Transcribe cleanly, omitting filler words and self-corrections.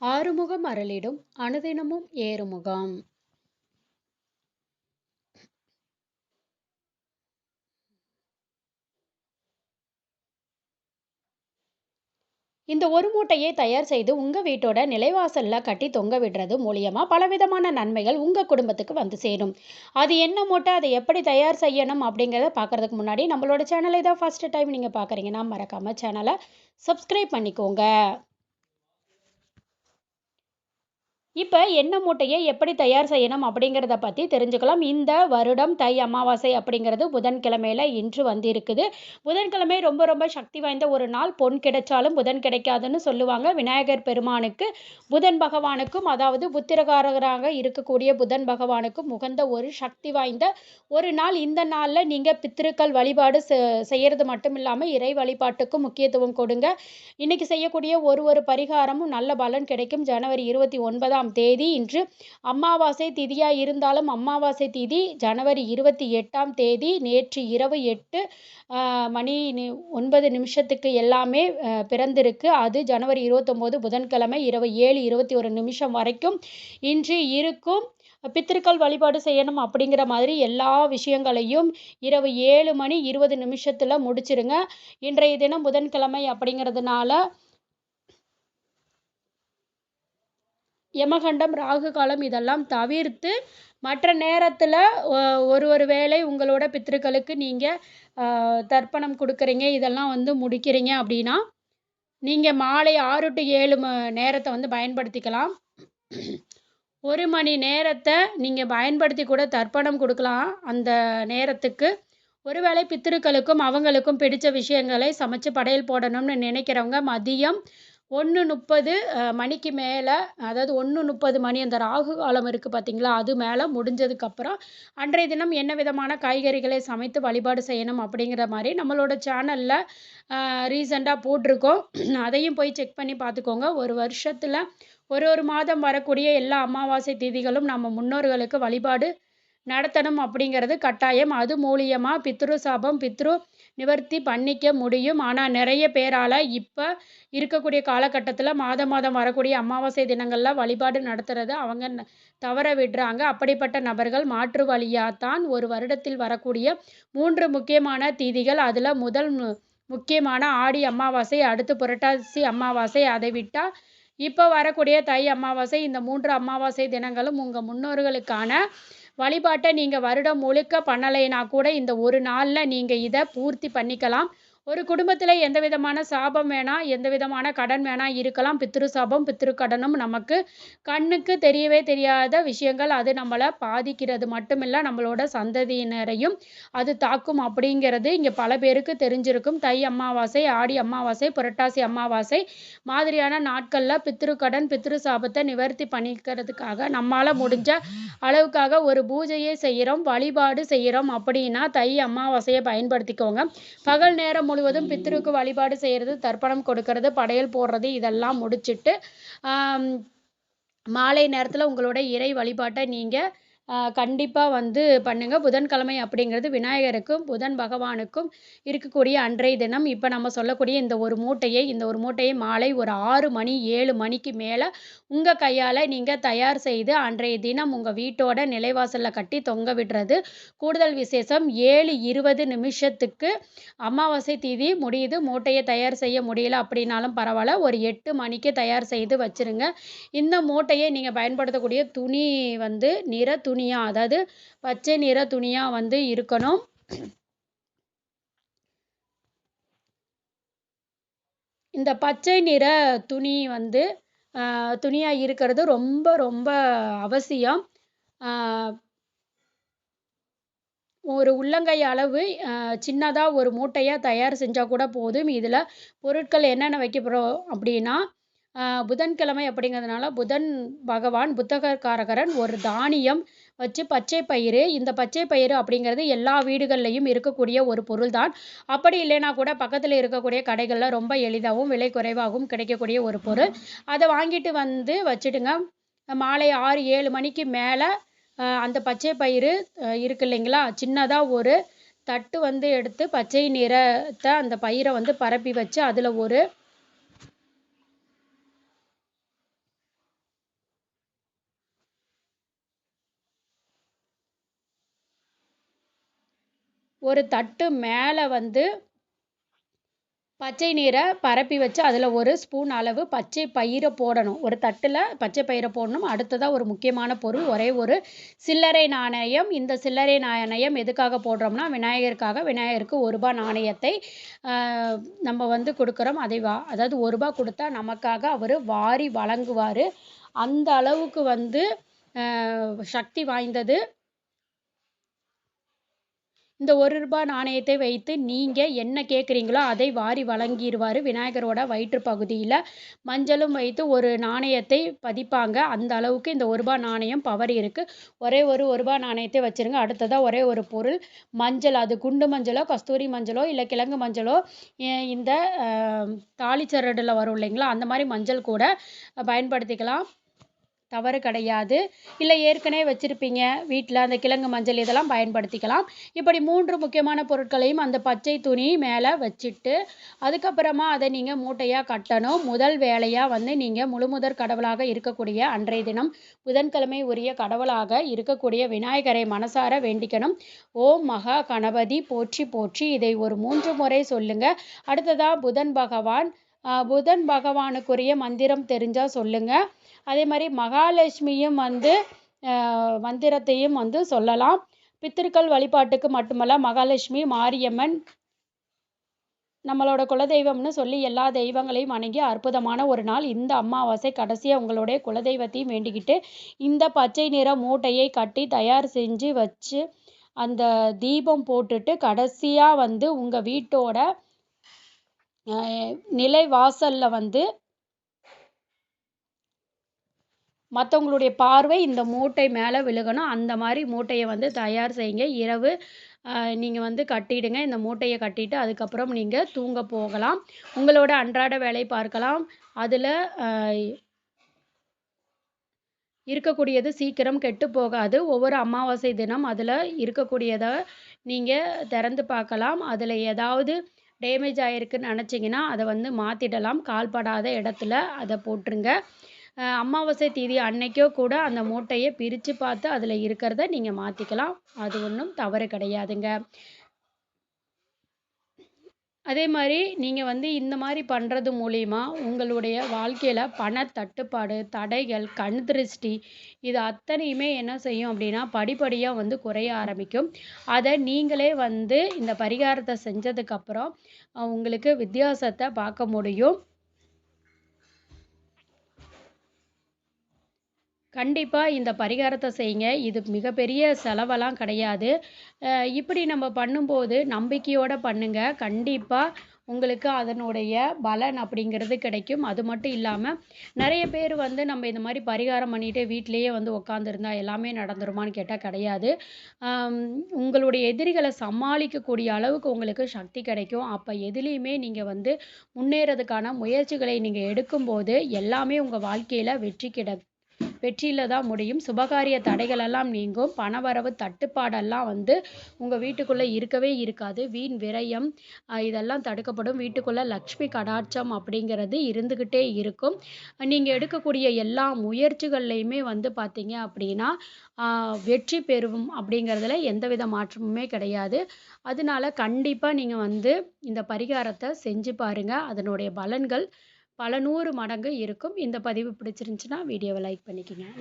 ஆறுமுகம் அருளிடும் அனுதினமும் ஏறுமுகம். இந்த ஒரு மூட்டையை தயார் செய்து உங்க வீட்டோட நிலைவாசல்ல கட்டி தொங்க விடுறது மூலியமா பலவிதமான நன்மைகள் உங்க குடும்பத்துக்கு வந்து சேரும். அது என்ன மூட்டை, அதை எப்படி தயார் செய்யணும் அப்படிங்கிறத பார்க்கறதுக்கு முன்னாடி நம்மளோட சேனலை தான் ஃபர்ஸ்ட் டைம் நீங்க பார்க்குறீங்கன்னா மறக்காம சேனலை சப்ஸ்கிரைப் பண்ணிக்கோங்க. இப்போ எண்ணெய் மூட்டையை எப்படி தயார் செய்யணும் அப்படிங்கிறத பற்றி தெரிஞ்சுக்கலாம். இந்த வருடம் தை அமாவாசை அப்படிங்கிறது புதன்கிழமையில் இன்று வந்திருக்குது. புதன்கிழமை ரொம்ப ரொம்ப சக்தி வாய்ந்த ஒரு நாள். பொன் கிடைச்சாலும் புதன் கிடைக்காதுன்னு சொல்லுவாங்க. விநாயகர் பெருமானுக்கு, புதன் பகவானுக்கும், அதாவது புத்திரகாரகராக இருக்கக்கூடிய புதன் பகவானுக்கும் உகந்த ஒரு சக்தி வாய்ந்த ஒரு நாள். இந்த நாளில் நீங்கள் பித்திருக்கள் வழிபாடு செய்கிறது மட்டும் இல்லாமல் இறை வழிபாட்டுக்கும் முக்கியத்துவம் கொடுங்க. இன்னைக்கு செய்யக்கூடிய ஒரு பரிகாரமும் நல்ல பலன் கிடைக்கும். ஜனவரி 29ஆம் தேதி இன்று அமாவாசை திதியாக இருந்தாலும் அமாவாசை திதி ஜனவரி 28ஆம் தேதி நேற்று இரவு 8 மணி 9 நிமிஷத்துக்கு எல்லாமே பிறந்திருக்கு. அது ஜனவரி 29 புதன்கிழமை இரவு 7:21 வரைக்கும் இன்று இருக்கும். பித்திருக்கள் வழிபாடு செய்யணும் அப்படிங்கிற மாதிரி எல்லா விஷயங்களையும் இரவு 7 மணி 20 நிமிஷத்தில் முடிச்சிருங்க. இன்றைய தினம் புதன்கிழமை அப்படிங்கிறதுனால யமகண்டம், ராகு காலம் இதெல்லாம் தவிர்த்து மற்ற நேரத்தில் ஒரு வேளை உங்களோட பித்திருக்களுக்கு நீங்கள் தர்ப்பணம் கொடுக்குறீங்க, இதெல்லாம் வந்து முடிக்கிறீங்க அப்படின்னா நீங்கள் மாலை 6 to 7 நேரத்தை வந்து பயன்படுத்திக்கலாம். 1 மணி நேரத்தை நீங்கள் பயன்படுத்தி கூட தர்ப்பணம் கொடுக்கலாம். அந்த நேரத்துக்கு ஒருவேளை பித்திருக்களுக்கும் அவங்களுக்கும் பிடித்த விஷயங்களை சமைச்சு படையல் போடணும்னு நினைக்கிறவங்க மதியம் 1:30 மணிக்கு மேலே, அதாவது 1:30 மணி அந்த ராகு காலம் இருக்குது பார்த்தீங்களா, அது மேலே முடிஞ்சதுக்கப்புறம் அன்றைய தினம் என்ன விதமான காய்கறிகளை சமைத்து வழிபாடு செய்யணும் அப்படிங்கிற மாதிரி நம்மளோட சேனலில் ரீசெண்டாக போட்டிருக்கோம். அதையும் போய் செக் பண்ணி பார்த்துக்கோங்க. ஒரு வருஷத்தில் ஒரு மாதம் வரக்கூடிய எல்லா அமாவாசை திதிகளும் நம்ம முன்னோர்களுக்கு வழிபாடு நடத்தணும் அப்படிங்கிறது கட்டாயம். அது மூலியமாக பித்ரு சாபம், பித்ரு நிவர்த்தி பண்ணிக்க முடியும். ஆனால் நிறைய பேரால் இப்போ இருக்கக்கூடிய காலகட்டத்தில் மாதம் வரக்கூடிய அமாவாசை தினங்களில் வழிபாடு நடத்துகிறத அவங்க தவற விடுறாங்க. அப்படிப்பட்ட நபர்கள் மாற்று வழியாகத்தான் ஒரு வருடத்தில் வரக்கூடிய 3 முக்கியமான திதிகள். அதில் முதல் முக்கியமான ஆடி அமாவாசை, அடுத்து புரட்டாசி அமாவாசை, அதை விட்டால் இப்போ வரக்கூடிய தை அமாவாசை. இந்த 3 அமாவாசை தினங்களும் உங்கள் முன்னோர்களுக்கான வழிபாட்டை நீங்கள் வருடம் முழுக்க பண்ணலைன்னா கூட இந்த ஒரு நாளில் நீங்கள் இதை பூர்த்தி பண்ணிக்கலாம். ஒரு குடும்பத்தில் எந்த விதமான சாபம் வேணாம், எந்த விதமான கடன் வேணாம் இருக்கலாம். பித்ரு சாபம், பித்ரு கடனும் நமக்கு கண்ணுக்கு தெரியவே தெரியாத விஷயங்கள். அது நம்மளை பாதிக்கிறது மட்டுமில்லை, நம்மளோட சந்ததியினரையும் அது தாக்கும் அப்படிங்கிறது இங்கே பல பேருக்கு தெரிஞ்சிருக்கும். தை அமாவாசை, ஆடி அமாவாசை, புரட்டாசி அமாவாசை மாதிரியான நாட்களில் பித்ரு கடன், பித்ரு சாபத்தை நிவர்த்தி பண்ணிக்கிறதுக்காக நம்மால் முடிஞ்ச அளவுக்காக ஒரு பூஜையை செய்கிறோம், வழிபாடு செய்கிறோம் அப்படின்னா தை அமாவாசையை பயன்படுத்திக்கோங்க. பகல் நேரம் முழுவதும் பித்ருக்கு வழிபாடு செய்கிறது, தர்ப்பணம் கொடுக்கறது, படையல் போடுறது இதெல்லாம் முடிச்சுட்டு மாலை நேரத்தில் உங்களோட இறை வழிபாட்டை நீங்கள் கண்டிப்பாக வந்து பண்ணுங்கள். புதன்கிழமை அப்படிங்கிறது விநாயகருக்கும் புதன் பகவானுக்கும் இருக்கக்கூடிய அன்றைய தினம். இப்போ நம்ம சொல்லக்கூடிய இந்த ஒரு மூட்டையை மாலை ஒரு 6 மணி 7 மணிக்கு மேலே உங்கள் கையால் நீங்கள் தயார் செய்து அன்றைய தினம் உங்கள் வீட்டோட நிலைவாசலில் கட்டி தொங்க விடுறது கூடுதல் விசேஷம். 7:20 அமாவாசை திதி முடியுது. மூட்டையை தயார் செய்ய முடியல அப்படின்னாலும் பரவாயில்ல, ஒரு 8 மணிக்கு தயார் செய்து வச்சுருங்க. இந்த மூட்டையை நீங்கள் பயன்படுத்தக்கூடிய துணி வந்து துணியா, அதாவது பச்சை நிற துணியா வந்து இருக்கணும். இந்த பச்சை நிற துணி வந்து துணியா இருக்கிறது ரொம்ப ரொம்ப அவசியம். ஒரு உள்ளங்கை அளவு சின்னதாக ஒரு மூட்டையாக தயார் செஞ்சால் கூட போதும். இதில் பொருட்கள் என்னென்ன வைக்க போகிறோம் அப்படின்னா, புதன்கிழமை அப்படிங்கிறதுனால புதன் பகவான் புத்தகக்காரகரன் ஒரு தானியம் வச்சு பச்சை பயிறு. இந்த பச்சை பயிறு அப்படிங்கிறது எல்லா வீடுகள்லையும் இருக்கக்கூடிய ஒரு பொருள் தான். அப்படி இல்லைன்னா கூட பக்கத்தில் இருக்கக்கூடிய கடைகளில் ரொம்ப எளிதாகவும் விலை குறைவாகவும் கிடைக்கக்கூடிய ஒரு பொருள். அதை வாங்கிட்டு வந்து வச்சுடுங்க. மாலை 6-7 மணிக்கு மேலே அந்த பச்சை பயிறு இருக்கு இல்லைங்களா, சின்னதாக ஒரு தட்டு வந்து எடுத்து பச்சை நிறத்தை அந்த பயிரை வந்து பரப்பி வச்சு அதில் ஒரு ஒரு தட்டு மேலே வந்து பச்சை நீரை பரப்பி வச்சு அதில் 1 ஸ்பூன் அளவு பச்சை பயிரை போடணும். ஒரு தட்டில் பச்சை பயிரை போடணும். அடுத்ததாக ஒரு முக்கியமான பொருள் ஒரே ஒரு சில்லறை நாணயம். இந்த சில்லறை நாணயம் எதுக்காக போடுறோம்னா விநாயகருக்காக. விநாயகருக்கு ரூ. 1 நாணயத்தை நம்ம வந்து கொடுக்குறோம். அதாவது ரூ. 1 கொடுத்தா நமக்காக அவர் வாரி வழங்குவார். அந்த அளவுக்கு வந்து சக்தி வாய்ந்தது. இந்த ரூ. 1 நாணயத்தை வைத்து நீங்கள் என்ன கேட்குறீங்களோ அதை வாரி வழங்கிடுவார். விநாயகரோட வயிற்று பகுதியில் மஞ்சளும் வைத்து ஒரு நாணயத்தை பதிப்பாங்க. அந்த அளவுக்கு இந்த ரூ. 1 நாணயம் பவர் இருக்குது. ஒரே ஒரு ரூ. 1 நாணயத்தை வச்சுருங்க. அடுத்ததாக ஒரே ஒரு பொருள் மஞ்சள். அது குண்டு மஞ்சளோ கஸ்தூரி மஞ்சளோ இல்லை கிழங்கு மஞ்சளோ இந்த தாலிச்சரடில் வரும் இல்லைங்களா, அந்த மாதிரி மஞ்சள் கூட பயன்படுத்திக்கலாம். தவறு கிடையாது. இல்லை ஏற்கனவே வச்சுருப்பீங்க வீட்டில் அந்த கிழங்கு மஞ்சள், இதெல்லாம் பயன்படுத்திக்கலாம். இப்படி 3 முக்கியமான பொருட்களையும் அந்த பச்சை துணி மேலே வச்சுட்டு அதுக்கப்புறமா அதை நீங்கள் மூட்டையாக கட்டணும். முதல் வேலையாக வந்து நீங்கள் முழுமுதற் கடவுளாக இருக்கக்கூடிய அன்றைய தினம் புதன்கிழமை உரிய கடவுளாக இருக்கக்கூடிய விநாயகரை மனசார வேண்டிக்கணும். ஓம் மகா கணபதி போற்றி போற்றி. இதை ஒரு 3 முறை சொல்லுங்கள். அடுத்ததாக புதன் பகவானுக்குரிய மந்திரம் தெரிஞ்சால் சொல்லுங்கள். அதே மாதிரி மகாலட்சுமியும் வந்து மந்திரத்தையும் வந்து சொல்லலாம். பித்திருக்கள் வழிபாட்டுக்கு மட்டுமல்ல, மகாலட்சுமி, மாரியம்மன், நம்மளோட குலதெய்வம்னு சொல்லி எல்லா தெய்வங்களையும் வணங்கி அற்புதமான ஒரு நாள். இந்த அமாவாசை கடைசியாக உங்களுடைய குலதெய்வத்தையும் வேண்டிக்கிட்டு இந்த பச்சை நிற மூட்டையை கட்டி தயார் செஞ்சு வச்சு அந்த தீபம் போட்டுட்டு கடைசியாக வந்து உங்கள் வீட்டோட நிலைவாசலில் வந்து மற்றவங்களுடைய பார்வை இந்த மூட்டை மேலே விழுகணும். அந்த மாதிரி மூட்டையை வந்து தயார் செய்யுங்க. இரவு நீங்கள் வந்து கட்டிடுங்க. இந்த மூட்டையை கட்டிட்டு அதுக்கப்புறம் நீங்கள் தூங்க போகலாம். உங்களோட அன்றாட வேலை பார்க்கலாம். அதில் இருக்கக்கூடியது சீக்கிரம் கெட்டு போகாது. ஒவ்வொரு அமாவாசை தினம் அதில் இருக்கக்கூடியதை நீங்கள் திறந்து பார்க்கலாம். அதில் ஏதாவது டேமேஜ் ஆகிருக்குன்னு நினச்சிங்கன்னா அதை வந்து மாற்றிடலாம். கால்படாத இடத்துல அதை போட்டுருங்க. அமாவாசை தீதி அன்னைக்கோ கூட அந்த மூட்டையை பிரித்து பார்த்து அதில் இருக்கிறத நீங்கள் மாற்றிக்கலாம். அது ஒன்றும் தவறு கிடையாதுங்க. அதே மாதிரி நீங்கள் வந்து இந்த மாதிரி பண்ணுறது மூலிமா உங்களுடைய வாழ்க்கையில் பணத்தட்டுப்பாடு, தடைகள், கண் திருஷ்டி இது அத்தனையுமே என்ன செய்யும் அப்படின்னா படிப்படியாக வந்து குறைய ஆரம்பிக்கும். அதை நீங்களே வந்து இந்த பரிகாரத்தை செஞ்சதுக்கப்புறம் உங்களுக்கு வித்தியாசத்தை பார்க்க முடியும். கண்டிப்பாக இந்த பரிகாரத்தை செய்யுங்க. இது மிகப்பெரிய செலவெல்லாம் கிடையாது. இப்படி நம்ம பண்ணும்போது நம்பிக்கையோடு பண்ணுங்க. கண்டிப்பாக உங்களுக்கு அதனுடைய பலன் அப்படிங்கிறது கிடைக்கும். அது மட்டும் இல்லாமல் நிறைய பேர் வந்து நம்ம இந்த மாதிரி பரிகாரம் பண்ணிட்டு வீட்டிலேயே வந்து உட்காந்துருந்தா எல்லாமே நடந்துருமான்னு கேட்டால் கிடையாது. உங்களுடைய எதிரிகளை சமாளிக்கக்கூடிய அளவுக்கு உங்களுக்கு சக்தி கிடைக்கும். அப்போ எதுலேயுமே நீங்கள் வந்து முன்னேறதுக்கான முயற்சிகளை நீங்கள் எடுக்கும்போது எல்லாமே உங்கள் வாழ்க்கையில் வெற்றியில் தான் முடியும். சுபகாரிய தடைகளெல்லாம் நீங்கும். பணவரவு தட்டுப்பாடெல்லாம் வந்து உங்கள் வீட்டுக்குள்ளே இருக்கவே இருக்காது. வீண் விரயம் இதெல்லாம் தடுக்கப்படும். வீட்டுக்குள்ளே லக்ஷ்மி கடாட்சம் அப்படிங்கிறது இருந்துக்கிட்டே இருக்கும். நீங்கள் எடுக்கக்கூடிய எல்லா முயற்சிகள்லையுமே வந்து பார்த்தீங்க அப்படின்னா வெற்றி பெறும் அப்படிங்கிறதுல எந்தவித மாற்றமுமே கிடையாது. அதனால கண்டிப்பாக நீங்கள் வந்து இந்த பரிகாரத்தை செஞ்சு பாருங்கள். அதனுடைய பலன்கள் பல 100 மடங்கு இருக்கும். இந்த பதிவு பிடிச்சிருந்துச்சுன்னா வீடியோவை லைக் பண்ணிக்கோங்க.